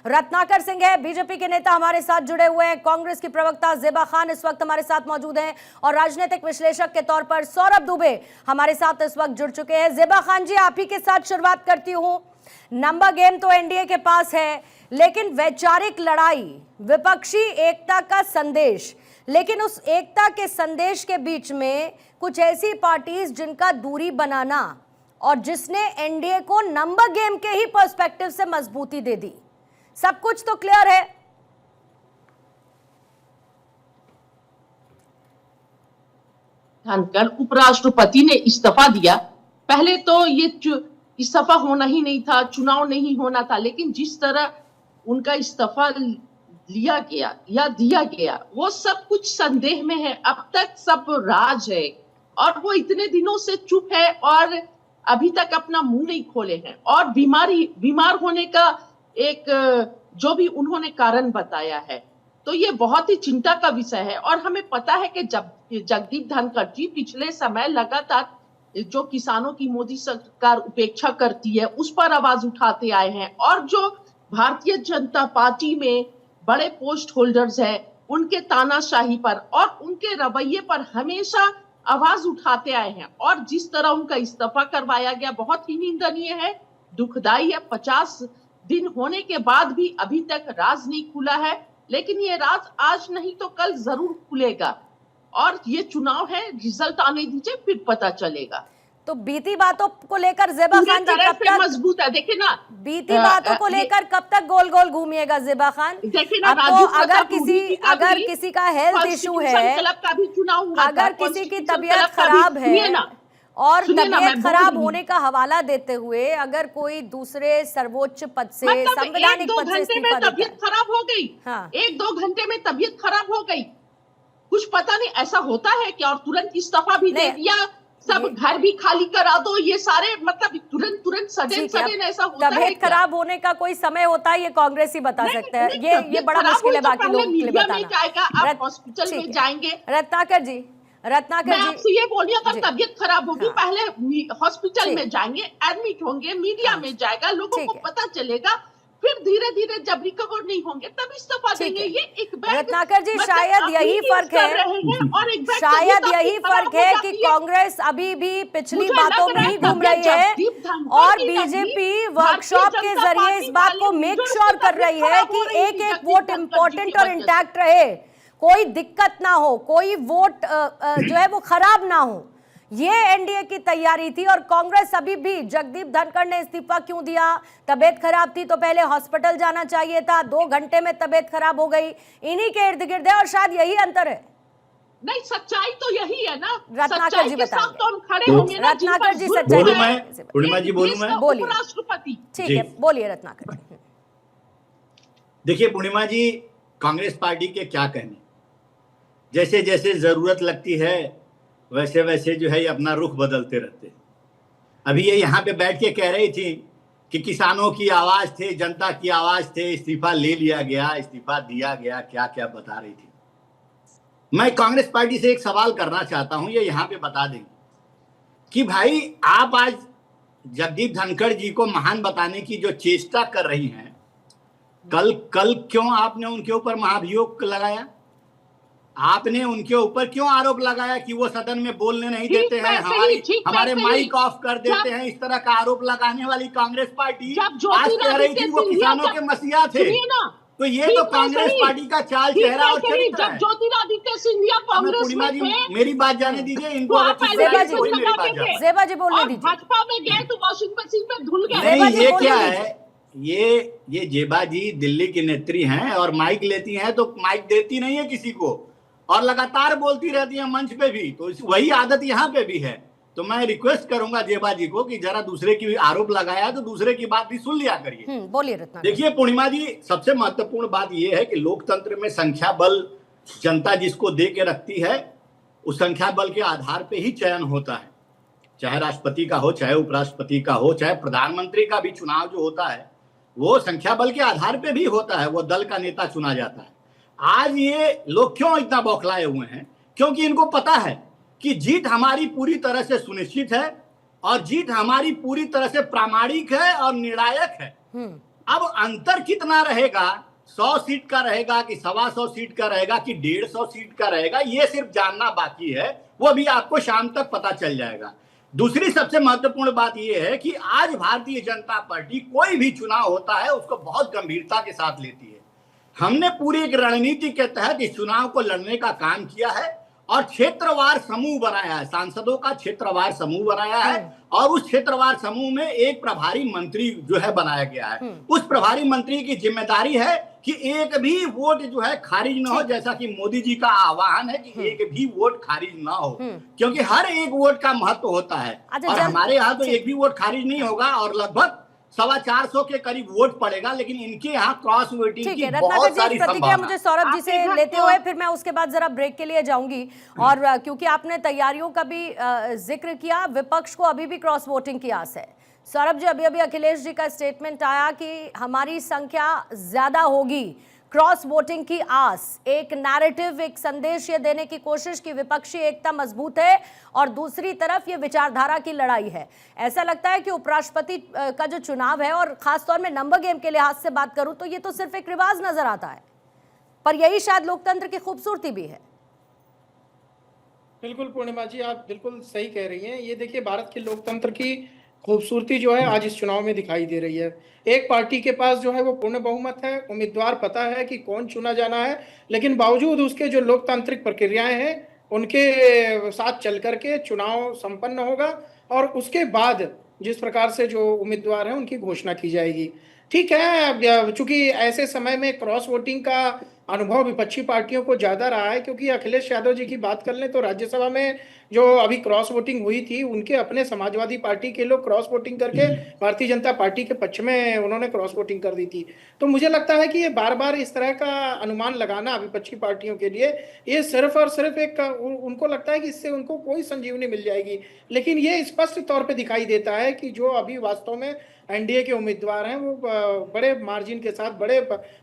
रत्नाकर सिंह है, बीजेपी के नेता हमारे साथ जुड़े हुए हैं। कांग्रेस की प्रवक्ता ज़ेबा खान इस वक्त हमारे साथ मौजूद हैं और राजनीतिक विश्लेषक के तौर पर सौरभ दुबे हमारे साथ इस वक्त जुड़ चुके हैं। ज़ेबा खान जी, आप ही के साथ शुरुआत करती हूँ। नंबर गेम तो एनडीए के पास है, लेकिन वैचारिक लड़ाई, विपक्षी एकता का संदेश, लेकिन उस एकता के संदेश के बीच में कुछ ऐसी पार्टीज जिनका दूरी बनाना और जिसने एनडीए को नंबर गेम के ही पर्सपेक्टिव से मजबूती दे दी। सब कुछ तो क्लियर है। धनखड़ उपराष्ट्रपति ने इस्तीफा दिया। पहले तो ये इस्तीफा होना ही नहीं था, चुनाव नहीं होना था, लेकिन जिस तरह उनका इस्तीफा लिया गया या दिया गया वो सब कुछ संदेह में है। अब तक सब राज है और वो इतने दिनों से चुप है और अभी तक अपना मुंह नहीं खोले हैं। और बीमार होने का एक जो भी उन्होंने कारण बताया है, तो ये बहुत ही चिंता का विषय है। और हमें पता है कि जब जगदीप धनखड़ जी पिछले समय लगातार जो किसानों की मोदी सरकार उपेक्षा करती है उस पर आवाज उठाते आए हैं, और जो भारतीय जनता पार्टी में बड़े पोस्ट होल्डर्स हैं उनके तानाशाही पर और उनके रवैये पर हमेशा आवाज उठाते आए हैं। और जिस तरह उनका इस्तीफा करवाया गया बहुत ही निंदनीय है, दुखदाई है। 50 दिन होने के बाद भी अभी तक राज नहीं खुला है, लेकिन ये राज आज नहीं तो कल जरूर खुलेगा। और ये चुनाव है, रिजल्ट आने दीजिए, फिर पता चलेगा। तो बीती बातों को लेकर ज़ेबा खान जी कब तक मजबूत है? देखिए ना, बीती बातों को लेकर कब तक गोल गोल घूमिएगा ज़ेबा खान? आपको अगर किसी का हेल्थ इशू है, अगर किसी की तबीयत खराब है और तबीयत खराब होने का हवाला देते हुए अगर कोई दूसरे सर्वोच्च पद से, संवैधानिक पद से इस्तीफा देता है, तबीयत खराब हो गई, हाँ, 1-2 घंटे में तबीयत खराब हो गई, कुछ पता नहीं ऐसा होता है क्या, और तुरंत इस्तीफा भी दे दिया, सब घर भी खाली करा दो, ये सारे मतलब तुरंत सडन ऐसा होता है? तबीयत खराब होने का कोई समय होता है, ये कांग्रेस ही बता सकते हैं। ये बड़ा मुश्किल है बाकी लोगों के लिए बताना। हॉस्पिटल में जाएंगे। रत्नाकर जी, मैं आपसे ये बोलिए, अगर तबीयत खराब होगी पहले हॉस्पिटल में जाएंगे, एडमिट होंगे, मीडिया में जाएगा, लोगों को पता चलेगा, फिर धीरे धीरे जब रिकवर नहीं होंगे तब इस्तीफा देंगे। ये एक रत्नाकर जी, शायद यही फर्क है, शायद यही फर्क है कि कांग्रेस अभी भी पिछली बातों में ही घूम रही है और बीजेपी वर्कशॉप के जरिए इस बात को मेक श्योर कर रही है कि एक एक वोट इंपॉर्टेंट और इंटैक्ट रहे, कोई दिक्कत ना हो, कोई वोट जो है वो खराब ना हो। ये एनडीए की तैयारी थी। और कांग्रेस अभी भी, जगदीप धनखड़ ने इस्तीफा क्यों दिया? तबीयत खराब थी तो पहले हॉस्पिटल जाना चाहिए था, 2 घंटे में तबीयत खराब हो गई, इन्हीं के इर्द गिर्द है और शायद यही अंतर है। नहीं, सच्चाई तो यही है ना। रत्नाकर जी बताएंगे। तो हम खड़े होंगे ना। रत्नाकर जी सच्चाई, पूर्णिमा जी बोलूं मैं? बोलिए। राष्ट्रपति, ठीक है, बोलिए रत्नाकर। देखिए पूर्णिमा जी, कांग्रेस पार्टी के क्या कहने, जैसे जैसे जरूरत लगती है वैसे वैसे जो है ये अपना रुख बदलते रहते हैं। अभी ये यहाँ पे बैठ के कह रही थी कि किसानों की आवाज थे, जनता की आवाज थे, इस्तीफा ले लिया गया, इस्तीफा दिया गया, क्या क्या बता रही थी। मैं कांग्रेस पार्टी से एक सवाल करना चाहता हूं, ये यहाँ पे बता दें कि भाई आप आज जगदीप धनखड़ जी को महान बताने की जो चेष्टा कर रही हैं, कल क्यों आपने उनके ऊपर महाभियोग लगाया? आपने उनके ऊपर क्यों आरोप लगाया कि वो सदन में बोलने नहीं देते हैं, हमारे माइक ऑफ कर देते हैं? इस तरह का आरोप लगाने वाली कांग्रेस पार्टी आज कह रही थी वो किसानों के मसीहा थे। तो ये तो कांग्रेस पार्टी का चाल चेहरा और चरित्र है। ज्योतिरादित्य सिंधिया कांग्रेस में थे, मेरी बात जाने दीजिए, इनको ज़ेबा जी बोलने दीजिए। भाजपा में गए तो वॉशिंग मशीन में धुल गए। नहीं, ये क्या है, ये ज़ेबा जी दिल्ली की नेत्री हैं और माइक लेती हैं तो माइक देती नहीं है किसी को और लगातार बोलती रहती है मंच पे भी, तो वही आदत यहाँ पे भी है। तो मैं रिक्वेस्ट करूंगा ज़ेबा जी को कि जरा दूसरे की आरोप लगाया तो दूसरे की बात भी सुन लिया करिए। बोलिए रत्ना। देखिए पूर्णिमा जी, सबसे महत्वपूर्ण बात यह है कि लोकतंत्र में संख्या बल जनता जिसको दे के रखती है उस संख्या बल के आधार पे ही चयन होता है, चाहे राष्ट्रपति का हो, चाहे उपराष्ट्रपति का हो, चाहे प्रधानमंत्री का भी चुनाव जो होता है वो संख्या बल के आधार पे भी होता है, वो दल का नेता चुना जाता है। आज ये लोग क्यों इतना बौखलाए हुए हैं? क्योंकि इनको पता है कि जीत हमारी पूरी तरह से सुनिश्चित है और जीत हमारी पूरी तरह से प्रामाणिक है और निर्णायक है। अब अंतर कितना रहेगा, 100 सीट का रहेगा कि 125 सीट का रहेगा कि 150 सीट का रहेगा, ये सिर्फ जानना बाकी है, वो भी आपको शाम तक पता चल जाएगा। दूसरी सबसे महत्वपूर्ण बात यह है कि आज भारतीय जनता पार्टी कोई भी चुनाव होता है उसको बहुत गंभीरता के साथ लेती है। हमने पूरी एक रणनीति के तहत इस चुनाव को लड़ने का काम किया है और क्षेत्रवार समूह बनाया है, सांसदों का क्षेत्रवार समूह बनाया है और उस क्षेत्रवार समूह में एक प्रभारी मंत्री जो है बनाया गया है। उस प्रभारी मंत्री की जिम्मेदारी है कि एक भी वोट जो है खारिज ना हो, जैसा कि मोदी जी का आह्वान है कि एक भी वोट खारिज ना हो, क्योंकि हर एक वोट का महत्व होता है। और हमारे यहाँ तो एक भी वोट खारिज नहीं होगा और लगभग 425 के करीब वोट पड़ेगा, लेकिन इनके यहाँ क्रॉस वोटिंग की बहुत सारी प्रतिक्रिया मुझे सौरभ जी से लेते हुए फिर मैं उसके बाद जरा ब्रेक के लिए जाऊंगी। और क्योंकि आपने तैयारियों का भी जिक्र किया, विपक्ष को अभी भी क्रॉस वोटिंग की आस है। सौरभ जी, अभी अभी अखिलेश जी का स्टेटमेंट आया कि हमारी संख्या ज्यादा होगी, क्रॉस वोटिंग की आस, एक नैरेटिव, एक संदेश ये देने की कोशिश कि विपक्षी एकता मजबूत है और दूसरी तरफ ये विचारधारा की लड़ाई है। ऐसा लगता है कि उपराष्ट्रपति का जो चुनाव है, और खासतौर में नंबर गेम के लिहाज से बात करूं तो ये तो सिर्फ एक रिवाज नजर आता है, पर यही शायद लोकतंत्र की खूबसूरती भी है। बिल्कुल पूर्णिमा जी, आप बिल्कुल सही कह रही हैं। ये देखिए, भारत के लोकतंत्र की खूबसूरती जो है आज इस चुनाव में दिखाई दे रही है। एक पार्टी के पास जो है वो पूर्ण बहुमत है, उम्मीदवार पता है कि कौन चुना जाना है, लेकिन बावजूद उसके जो लोकतांत्रिक प्रक्रियाएं हैं उनके साथ चल करके चुनाव संपन्न होगा और उसके बाद जिस प्रकार से जो उम्मीदवार हैं उनकी घोषणा की जाएगी। ठीक है, चूंकि ऐसे समय में क्रॉस वोटिंग का अनुभव विपक्षी पार्टियों को ज्यादा रहा है, क्योंकि अखिलेश यादव जी की बात कर लें तो राज्यसभा में जो अभी क्रॉस वोटिंग हुई थी, उनके अपने समाजवादी पार्टी के लोग क्रॉस वोटिंग करके भारतीय जनता पार्टी के पक्ष में उन्होंने क्रॉस वोटिंग कर दी थी। तो मुझे लगता है कि ये बार बार इस तरह का अनुमान लगाना विपक्षी पार्टियों के लिए ये सिर्फ और सिर्फ एक, उनको लगता है कि इससे उनको कोई संजीवनी मिल जाएगी, लेकिन ये स्पष्ट तौर पर दिखाई देता है कि जो अभी वास्तव में एनडीए के उम्मीदवार हैं वो बड़े मार्जिन के साथ, बड़े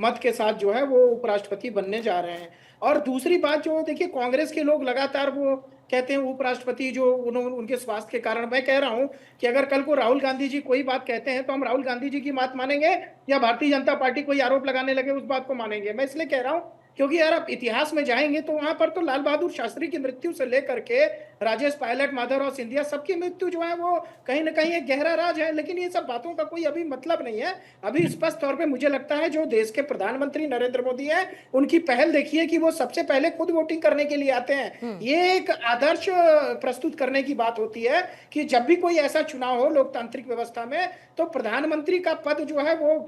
मत के साथ जो है वो उपराष्ट्रपति बनने जा रहे हैं। और दूसरी बात जो देखिए, कांग्रेस के लोग लगातार वो कहते हैं उपराष्ट्रपति जो उनके स्वास्थ्य के कारण, मैं कह रहा हूं कि अगर कल को राहुल गांधी जी कोई बात कहते हैं तो हम राहुल गांधी जी की बात मानेंगे या भारतीय जनता पार्टी कोई आरोप लगाने लगे उस बात को मानेंगे? मैं इसलिए कह रहा हूं क्योंकि यार आप इतिहास में जाएंगे तो वहां पर तो लाल बहादुर शास्त्री की मृत्यु से लेकर के राजेश पायलट, माधवराव सिंधिया, सबकी मृत्यु जो है वो कहीं ना कहीं एक गहरा राज है, लेकिन ये सब बातों का कोई अभी मतलब नहीं है। अभी स्पष्ट तौर पे मुझे लगता है जो देश के प्रधानमंत्री नरेंद्र मोदी है, उनकी पहल देखिए कि वो सबसे पहले खुद वोटिंग करने के लिए आते हैं। ये एक आदर्श प्रस्तुत करने की बात होती है कि जब भी कोई ऐसा चुनाव हो लोकतांत्रिक व्यवस्था में, तो प्रधानमंत्री का पद जो है वो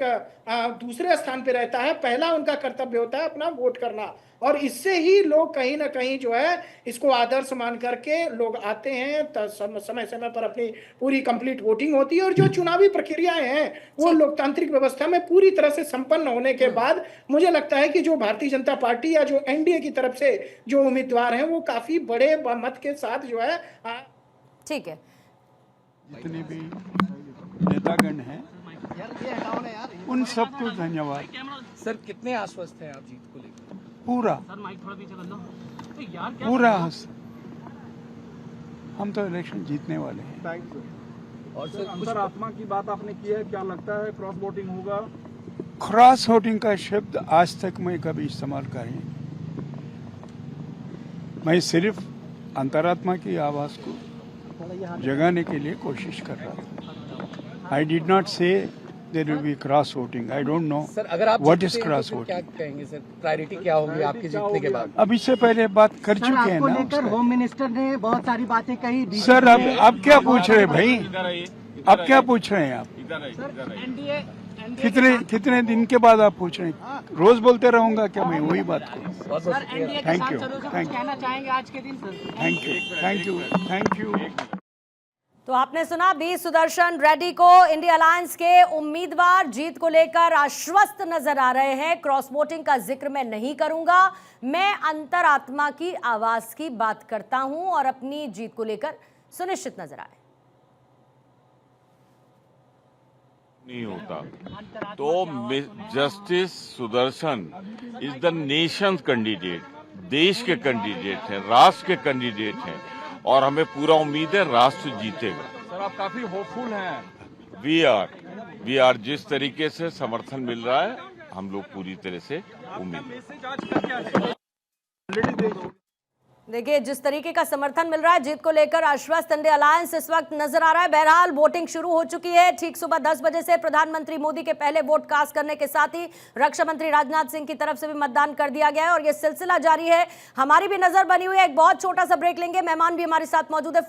दूसरे स्थान पर रहता है, पहला उनका कर्तव्य होता है अपना वोट करना। और इससे ही लोग कहीं ना कहीं जो है इसको आदर्श मान करके लोग आते हैं, समय समय पर अपनी पूरी कंप्लीट वोटिंग होती है और जो चुनावी प्रक्रियाएं हैं वो लोकतांत्रिक व्यवस्था में पूरी तरह से संपन्न होने के बाद मुझे लगता है कि जो भारतीय जनता पार्टी या जो एनडीए की तरफ से जो उम्मीदवार हैं वो काफी बड़े मत के साथ जो है। ठीक है, जितने भी नेतागण हैं उन सबको धन्यवाद। सर, कितने आश्वस्त हैं आप जीत को लेकर? पूरा पूरा हम तो इलेक्शन जीतने वाले हैं। Thank you. और सर, अंतरात्मा की बात आपने की है, क्या लगता है क्रॉस वोटिंग होगा? क्रॉस वोटिंग का शब्द आज तक मैं कभी इस्तेमाल करें, मैं सिर्फ अंतरात्मा की आवाज को जगाने के लिए कोशिश कर रहा था। आई डिड नॉट से there will be cross voting. I don't know sir, अगर आप what is cross तो voting. क्या कहेंगे सर, प्रायोरिटी क्या होगी आपके जीतने के बाद? अब इससे पहले बात कर चुके हैं आपको ना लेकर होम मिनिस्टर ने बहुत सारी बातें कही। सर, अब क्या पूछ रहे हैं भाई? अब क्या पूछ रहे हैं आप? कितने दिन के बाद आप पूछ रहे हैं? रोज बोलते रहूंगा क्या मैं वही बात को? थैंक यू, कहना चाहेंगे आज के दिन? Thank you, thank you, thank you. तो आपने सुना, बी सुदर्शन रेड्डी को इंडिया अलायंस के उम्मीदवार जीत को लेकर आश्वस्त नजर आ रहे हैं। क्रॉस वोटिंग का जिक्र मैं नहीं करूंगा, मैं अंतरात्मा की आवाज की बात करता हूं और अपनी जीत को लेकर सुनिश्चित नजर आए। नहीं होता तो justice Sudarshan is the nation candidate, देश के कैंडिडेट हैं, राष्ट्र के कैंडिडेट हैं और हमें पूरा उम्मीद है राष्ट्र जीतेगा। सर, आप काफी होपफुल हैं। वी आर वी आर जिस तरीके से समर्थन मिल रहा है हम लोग पूरी तरह से उम्मीद। देखिए जिस तरीके का समर्थन मिल रहा है जीत को लेकर आश्वस्त इंडिया अलायंस इस वक्त नजर आ रहा है। बहरहाल वोटिंग शुरू हो चुकी है। ठीक सुबह 10 बजे से प्रधानमंत्री मोदी के पहले वोट कास्ट करने के साथ ही रक्षा मंत्री राजनाथ सिंह की तरफ से भी मतदान कर दिया गया है और यह सिलसिला जारी है। हमारी भी नजर बनी हुई है। एक बहुत छोटा सा ब्रेक लेंगे। मेहमान भी हमारे साथ मौजूद है।